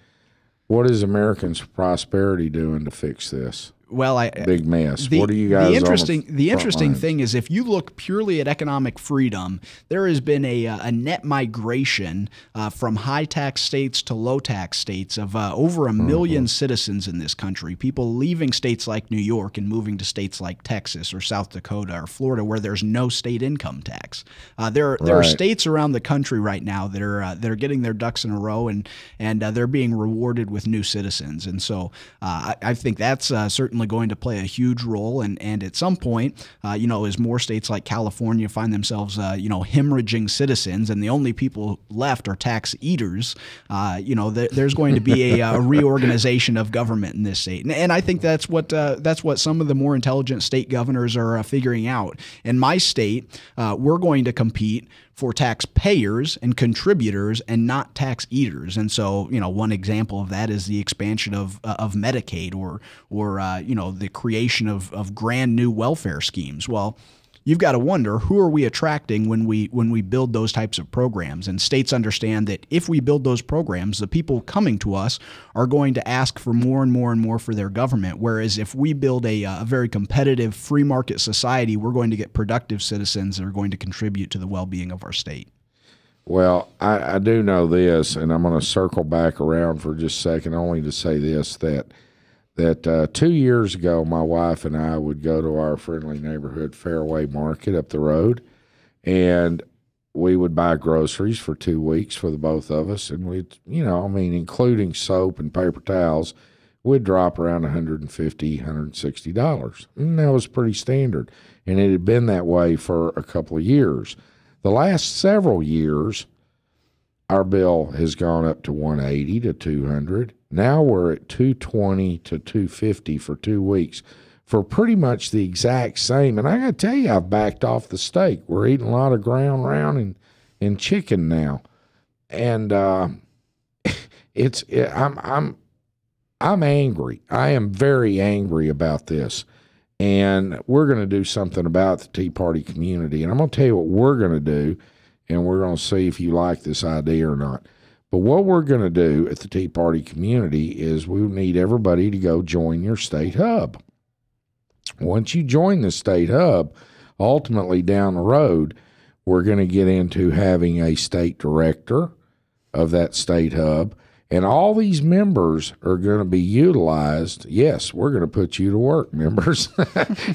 S4: What is Americans for Prosperity doing to fix this?
S5: Well,
S4: big mess. What are you guys?
S5: The interesting thing is, if you look purely at economic freedom, there has been a net migration from high tax states to low tax states of over 1 million citizens in this country. People leaving states like New York and moving to states like Texas or South Dakota or Florida, where there's no state income tax. There are states around the country right now that are getting their ducks in a row, and they're being rewarded with new citizens. And so I think that's certainly going to play a huge role, and at some point, as more states like California find themselves, hemorrhaging citizens, and the only people left are tax eaters, there's going to be a reorganization of government in this state, and I think that's what some of the more intelligent state governors are figuring out. In my state, we're going to compete for taxpayers and contributors and not tax eaters. And so, one example of that is the expansion of Medicaid or the creation of brand new welfare schemes. Well, you've got to wonder, who are we attracting when we build those types of programs? And states understand that if we build those programs, the people coming to us are going to ask for more and more and more for their government. Whereas if we build a very competitive free market society, we're going to get productive citizens that are going to contribute to the well-being of our state.
S4: Well, I do know this, and I'm going to circle back around for just a second, only to say this, that 2 years ago, my wife and I would go to our friendly neighborhood Fairway Market up the road, and we would buy groceries for 2 weeks for the both of us, and we'd, including soap and paper towels, we'd drop around $150, $160. And that was pretty standard, and it had been that way for a couple of years. The last several years, our bill has gone up to $180 to $200. Now we're at $220 to $250 for 2 weeks for pretty much the exact same. And I got to tell you, I've backed off the steak. We're eating a lot of ground round and chicken now, and I'm angry. I am very angry about this, and we're going to do something about the Tea Party community. And I'm going to tell you what we're going to do, and we're going to see if you like this idea or not. But what we're going to do at the Tea Party community is we need everybody to go join your state hub. Once you join the state hub, ultimately down the road, we're going to get into having a state director of that state hub, and all these members are going to be utilized. Yes, we're going to put you to work, members.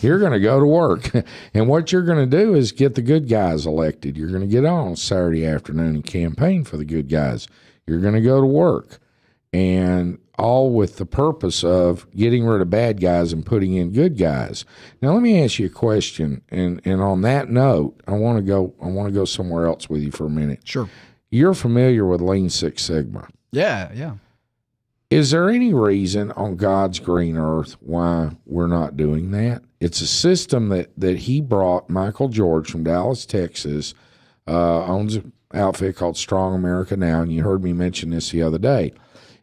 S4: You're going to go to work. And what you're going to do is get the good guys elected. You're going to get on Saturday afternoon and campaign for the good guys. You're going to go to work. and all with the purpose of getting rid of bad guys and putting in good guys. Now, let me ask you a question, and on that note, I want to go somewhere else with you for a minute.
S5: Sure.
S4: You're familiar with Lean Six Sigma.
S5: Yeah.
S4: Is there any reason on God's green earth why we're not doing that? It's a system that he brought. Michael George from Dallas, Texas, owns an outfit called Strong America Now, and you heard me mention this the other day.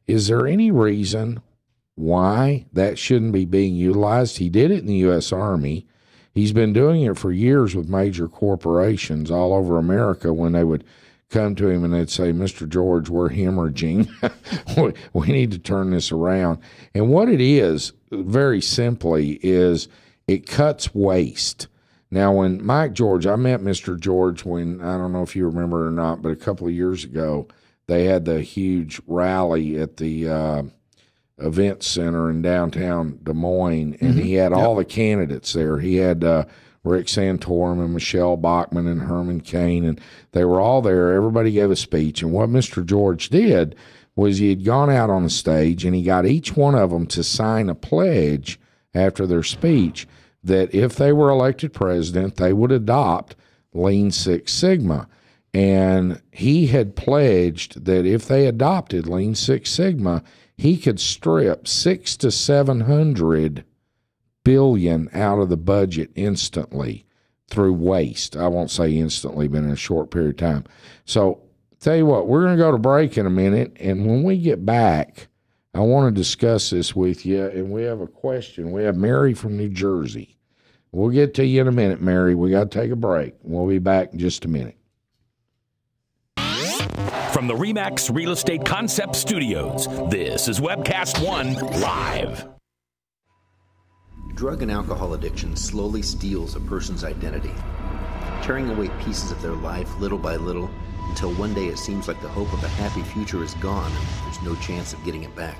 S4: Is there any reason why that shouldn't be being utilized? He did it in the U.S. Army. He's been doing it for years with major corporations all over America when they would come to him and they'd say, Mr. George, we're hemorrhaging. We need to turn this around. And what it is, very simply, is it cuts waste. Now, when Mike George, I met Mr. George when, I don't know if you remember or not, but a couple of years ago, they had the huge rally at the event center in downtown Des Moines, and he had all the candidates there. He had Rick Santorum and Michelle Bachmann and Herman Cain, and they were all there. Everybody gave a speech, and what Mr. George did was he had gone out on the stage, and he got each one of them to sign a pledge after their speech that if they were elected president, they would adopt Lean Six Sigma. And he had pledged that if they adopted Lean Six Sigma, he could strip $600 to $700 billion out of the budget instantly through waste. I won't say instantly, but in a short period of time. So, tell you what, we're going to go to break in a minute, and when we get back, I want to discuss this with you, and we have a question. We have Mary from New Jersey. We'll get to you in a minute, Mary. We got to take a break. We'll be back in just a minute.
S11: From the RE/MAX Real Estate Concept Studios, this is Webcast One Live.
S12: Drug and alcohol addiction slowly steals a person's identity, tearing away pieces of their life little by little until one day it seems like the hope of a happy future is gone and there's no chance of getting it back.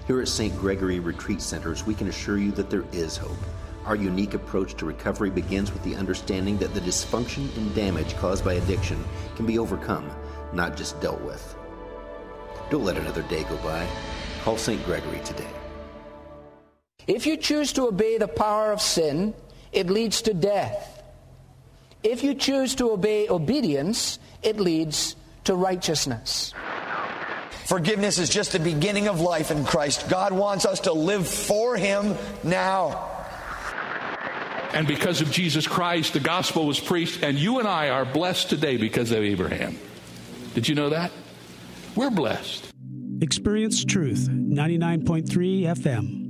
S12: Here at St. Gregory Retreat Centers, we can assure you that there is hope. Our unique approach to recovery begins with the understanding that the dysfunction and damage caused by addiction can be overcome, not just dealt with. Don't let another day go by. Call St. Gregory today.
S13: If you choose to obey the power of sin, it leads to death. If you choose to obey obedience, it leads to righteousness.
S14: Forgiveness is just the beginning of life in Christ. God wants us to live for Him now.
S15: And because of Jesus Christ, the gospel was preached, and you and I are blessed today because of Abraham. Did you know that? We're blessed.
S16: Experience Truth, 99.3 FM.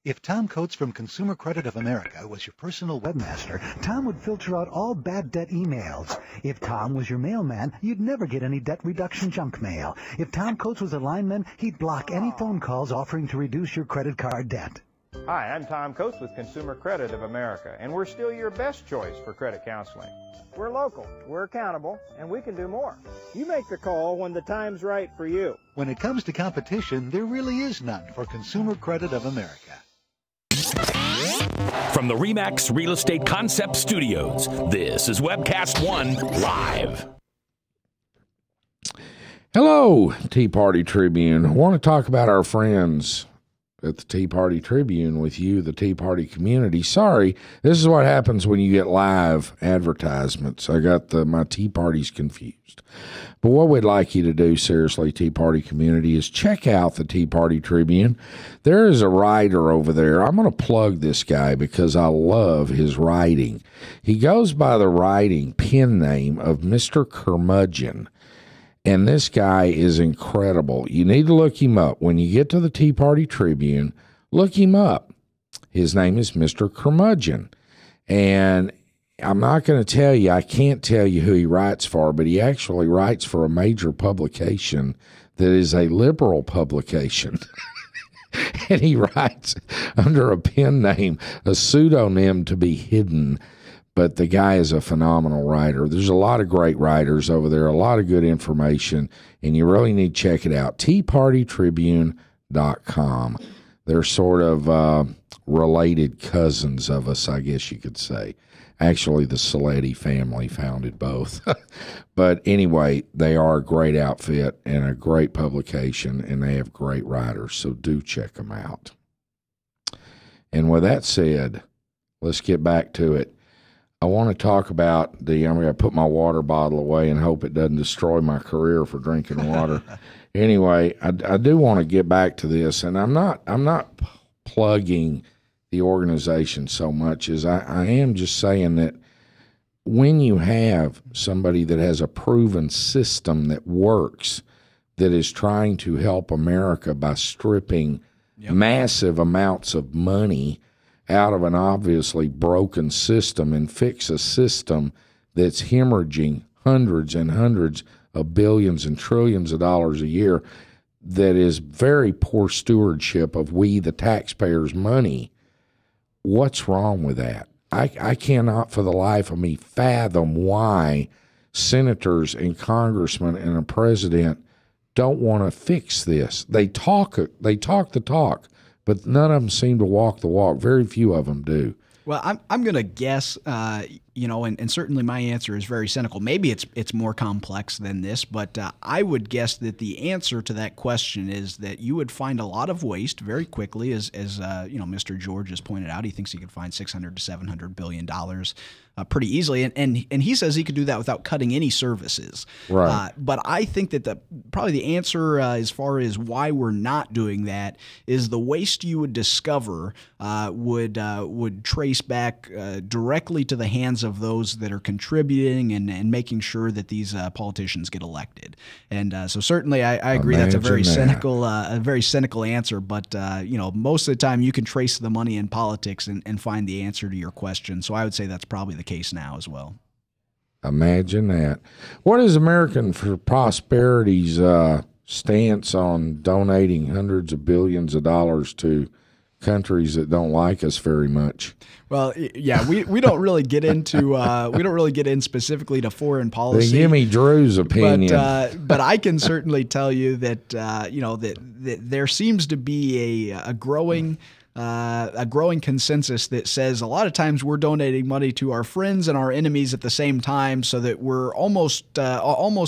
S17: If Tom Coates from Consumer Credit of America was your personal webmaster, Tom would filter out all bad debt emails. If Tom was your mailman, you'd never get any debt reduction junk mail. If Tom Coates was a lineman, he'd block any phone calls offering to reduce your credit card debt.
S18: Hi, I'm Tom Coates with Consumer Credit of America, and we're still your best choice for credit counseling. We're local, we're accountable, and we can do more. You make the call when the time's right for you.
S17: When it comes to competition, there really is none for Consumer Credit of America.
S11: From the RE/MAX Real Estate Concept Studios, this is Webcast One Live.
S4: Hello, Tea Party Tribune. I want to talk about our friends at the Tea Party Tribune with you, the Tea Party community. Sorry, this is what happens when you get live advertisements. I got my Tea Parties confused. But what we'd like you to do, seriously, Tea Party community, is check out the Tea Party Tribune. There is a writer over there. I'm going to plug this guy because I love his writing. He goes by the writing pen name of Mr. Curmudgeon. And this guy is incredible. You need to look him up. When you get to the Tea Party Tribune, look him up. His name is Mr. Curmudgeon. And I'm not going to tell you, I can't tell you who he writes for, but he actually writes for a major publication that is a liberal publication. And he writes under a pen name, a pseudonym to be hidden. But the guy is a phenomenal writer. There's a lot of great writers over there, a lot of good information, and you really need to check it out. TeaPartyTribune.com. They're sort of related cousins of us, I guess you could say. Actually, the Saletti family founded both. But anyway, they are a great outfit and a great publication, and they have great writers, so do check them out. And with that said, let's get back to it. I want to talk about I'm going to put my water bottle away and hope it doesn't destroy my career for drinking water. Anyway, I do want to get back to this, and I'm not plugging the organization so much as I am just saying that when you have somebody that has a proven system that works, that is trying to help America by stripping massive amounts of money out of an obviously broken system and fix a system that's hemorrhaging hundreds and hundreds of billions and trillions of dollars a year, that is very poor stewardship of we, the taxpayers' money. What's wrong with that? I cannot for the life of me fathom why senators and congressmen and a president don't want to fix this. They talk the talk, but none of them seem to walk the walk. Very few of them do.
S5: Well, I'm going to guess, and certainly my answer is very cynical. Maybe it's more complex than this, but I would guess that the answer to that question is that you would find a lot of waste very quickly, as Mr. George has pointed out. He thinks he could find $600 to $700 billion pretty easily, and he says he could do that without cutting any services.
S4: Right.
S5: But I think that probably the answer as far as why we're not doing that is the waste you would discover would trace back directly to the hands of those that are contributing and making sure that these politicians get elected. And so certainly I agree that's a very cynical answer. But most of the time you can trace the money in politics and find the answer to your question. So I would say that's probably the case now as well.
S4: Imagine that. What is American for Prosperity's stance on donating hundreds of billions of dollars to countries that don't like us very much?
S5: Well, yeah, we don't really get into we don't really get in specifically to foreign policy.
S4: They give me Drew's opinion,
S5: but I can certainly tell you that that there seems to be a growing consensus that says a lot of times we're donating money to our friends and our enemies at the same time, so that we're almost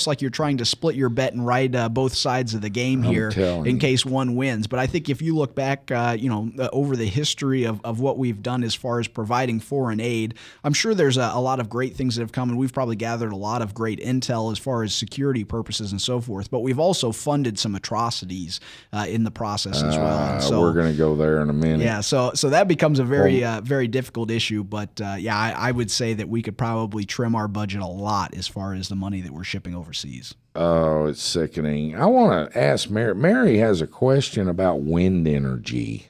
S5: like you're trying to split your bet and ride both sides of the game here in case one wins. But I think if you look back, over the history of what we've done as far as providing foreign aid, I'm sure there's a lot of great things that have come, and we've probably gathered a lot of great intel as far as security purposes and so forth. But we've also funded some atrocities in the process as well. And so
S4: we're going to go there in a minute.
S5: Yeah, so that becomes a very difficult issue, but I would say that we could probably trim our budget a lot as far as the money that we're shipping overseas.
S4: Oh, it's sickening. I want to ask Mary. Mary has a question about wind energy.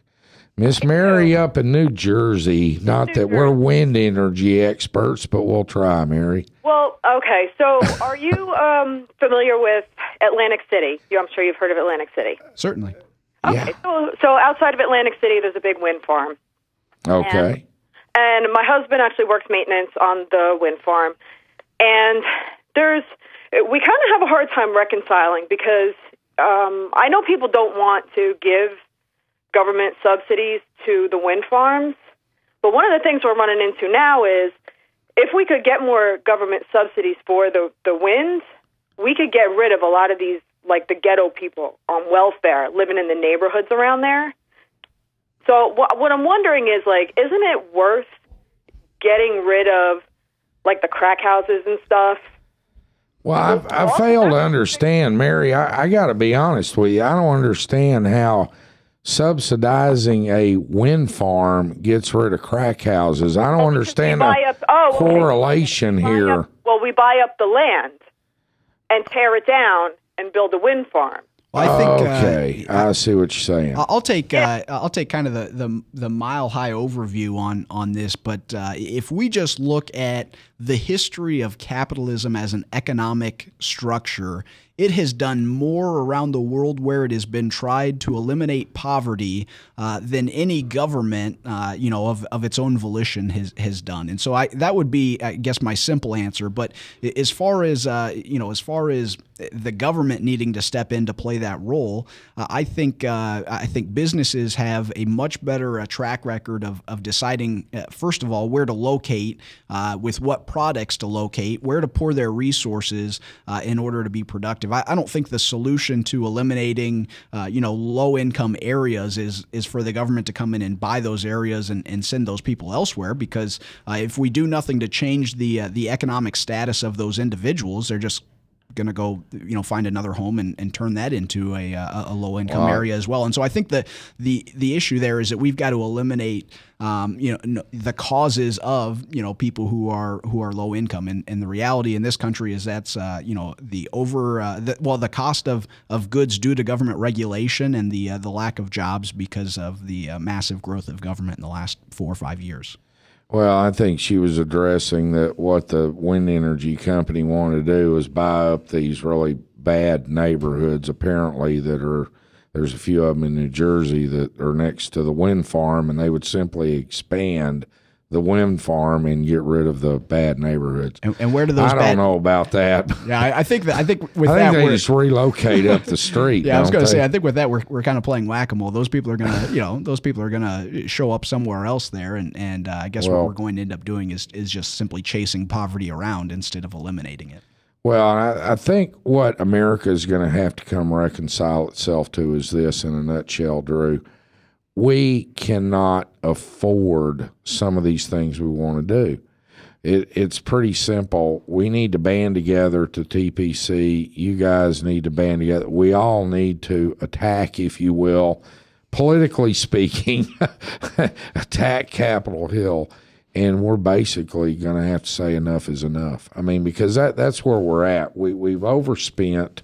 S4: Miss Mary up in New Jersey. Not that we're wind energy experts, but we'll try, Mary.
S6: Well, okay. So are you familiar with Atlantic City? I'm sure you've heard of Atlantic City.
S5: Certainly.
S6: Okay, so outside of Atlantic City, there's a big wind farm.
S4: Okay.
S6: And my husband actually works maintenance on the wind farm. And we kind of have a hard time reconciling because I know people don't want to give government subsidies to the wind farms. But one of the things we're running into now is if we could get more government subsidies for the wind, we could get rid of a lot of these, like the ghetto people on welfare living in the neighborhoods around there. So what I'm wondering is, like, isn't it worth getting rid of, like, the crack houses and stuff?
S4: Well, I fail to understand, Mary. I got to be honest with you. I don't understand how subsidizing a wind farm gets rid of crack houses. I don't understand the correlation here.
S6: We buy up the land and tear it down and build a wind farm.
S5: Well, I think,
S4: okay, I see what you're saying.
S5: I'll take kind of the mile high overview on this, but if we just look at the history of capitalism as an economic structure, it has done more around the world where it has been tried to eliminate poverty than any government, of its own volition has done. And so that would be, I guess, my simple answer. But as far as the government needing to step in to play that role, I think businesses have a much better track record of deciding, first of all, where to locate, with what products to locate, where to pour their resources in order to be productive. I don't think the solution to eliminating, low-income areas is for the government to come in and buy those areas and send those people elsewhere. Because if we do nothing to change the economic status of those individuals, they're just going to go, find another home and turn that into a low-income area as well. And so I think that the issue there is that we've got to eliminate, the causes of, people who are low income. And the reality in this country is that's, the cost of goods due to government regulation and the lack of jobs because of the massive growth of government in the last 4 or 5 years.
S4: Well, I think she was addressing that what the wind energy company wanted to do was buy up these really bad neighborhoods, apparently, there's a few of them in New Jersey that are next to the wind farm, and they would simply expand the wind farm and get rid of the bad neighborhoods.
S5: And where do those?
S4: I don't know about that.
S5: Yeah, I think they
S4: just relocate up the street.
S5: Yeah, I was going to say, I think with that we're kind of playing whack-a-mole. Those people are gonna show up somewhere else there, and I guess what we're going to end up doing is just simply chasing poverty around instead of eliminating it.
S4: Well, I think what America is going to have to come reconcile itself to is this in a nutshell, Drew. We cannot afford some of these things we want to do. It's pretty simple. We need to band together to TPC. You guys need to band together. We all need to attack, if you will, politically speaking, attack Capitol Hill. And we're basically going to have to say enough is enough. I mean, because that's where we're at. We've overspent.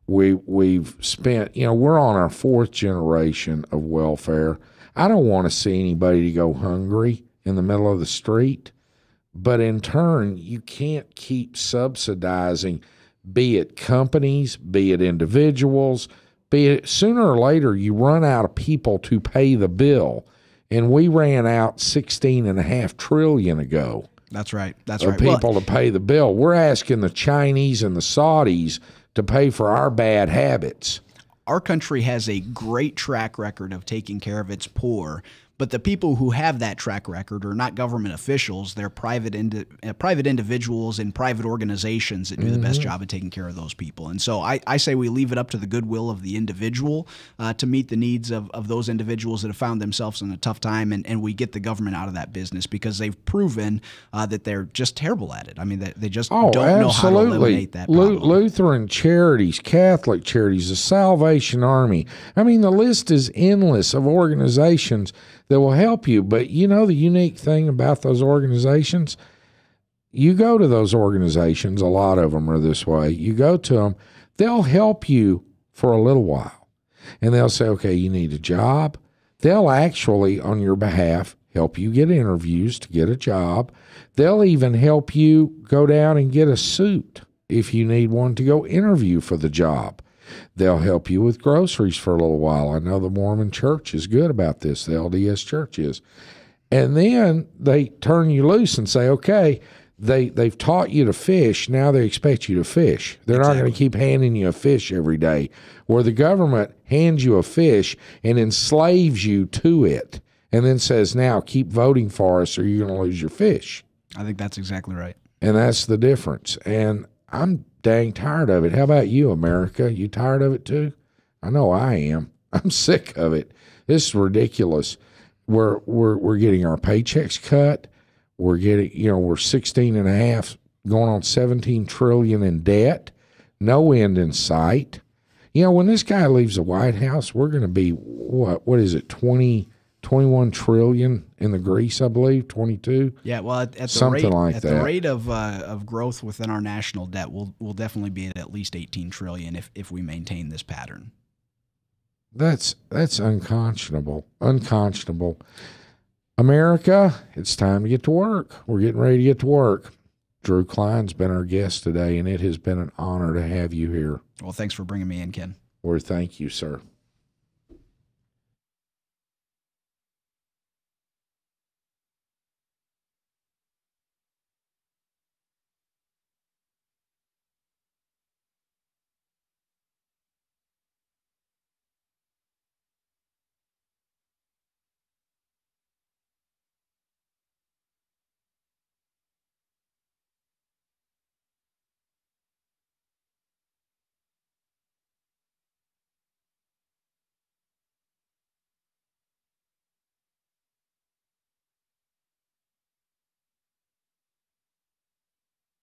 S4: We've spent, we're on our 4th generation of welfare. I don't want to see anybody to go hungry in the middle of the street. But in turn, you can't keep subsidizing, be it companies, be it individuals, be it sooner or later you run out of people to pay the bill. And we ran out $16.5 trillion ago.
S5: That's right.
S4: People to pay the bill. We're asking the Chinese and the Saudis to pay for our bad habits.
S5: Our country has a great track record of taking care of its poor, but the people who have that track record are not government officials. They're private individuals and private organizations that do the best job of taking care of those people. And so I say we leave it up to the goodwill of the individual to meet the needs of those individuals that have found themselves in a tough time, and we get the government out of that business because they've proven that they're just terrible at it. I mean, they just don't know how to eliminate that problem.
S4: Lutheran charities, Catholic charities, the Salvation Army. I mean, the list is endless of organizations that will help you. But the unique thing about those organizations, you go to those organizations, a lot of them are this way. You go to them, they'll help you for a little while. And they'll say, okay, you need a job. They'll actually, on your behalf, help you get interviews to get a job. They'll even help you go down and get a suit if you need one to go interview for the job. They'll help you with groceries for a little while. I know the Mormon church is good about this. The LDS church is. And then they turn you loose and say, okay, they've taught you to fish. Now they expect you to fish. They're not going to keep handing you a fish every day, where the government hands you a fish and enslaves you to it and then says, now keep voting for us or you're going to lose your fish.
S5: I think that's exactly right.
S4: And that's the difference. And I'm dang tired of it. How about you, America? You tired of it too? I know I am. I'm sick of it. This is ridiculous. We're getting our paychecks cut. We're getting, we're 16.5 going on 17 trillion in debt. No end in sight. When this guy leaves the White House, we're going to be what is it? 21 trillion in the grease, I believe, 22.
S5: Yeah, well, at the rate of growth within our national debt, we'll definitely be at least 18 trillion if we maintain this pattern.
S4: That's unconscionable. Unconscionable. America, it's time to get to work. We're getting ready to get to work. Drew Klein's been our guest today, and it has been an honor to have you here.
S5: Well, thanks for bringing me in, Ken.
S4: Well, thank you, sir.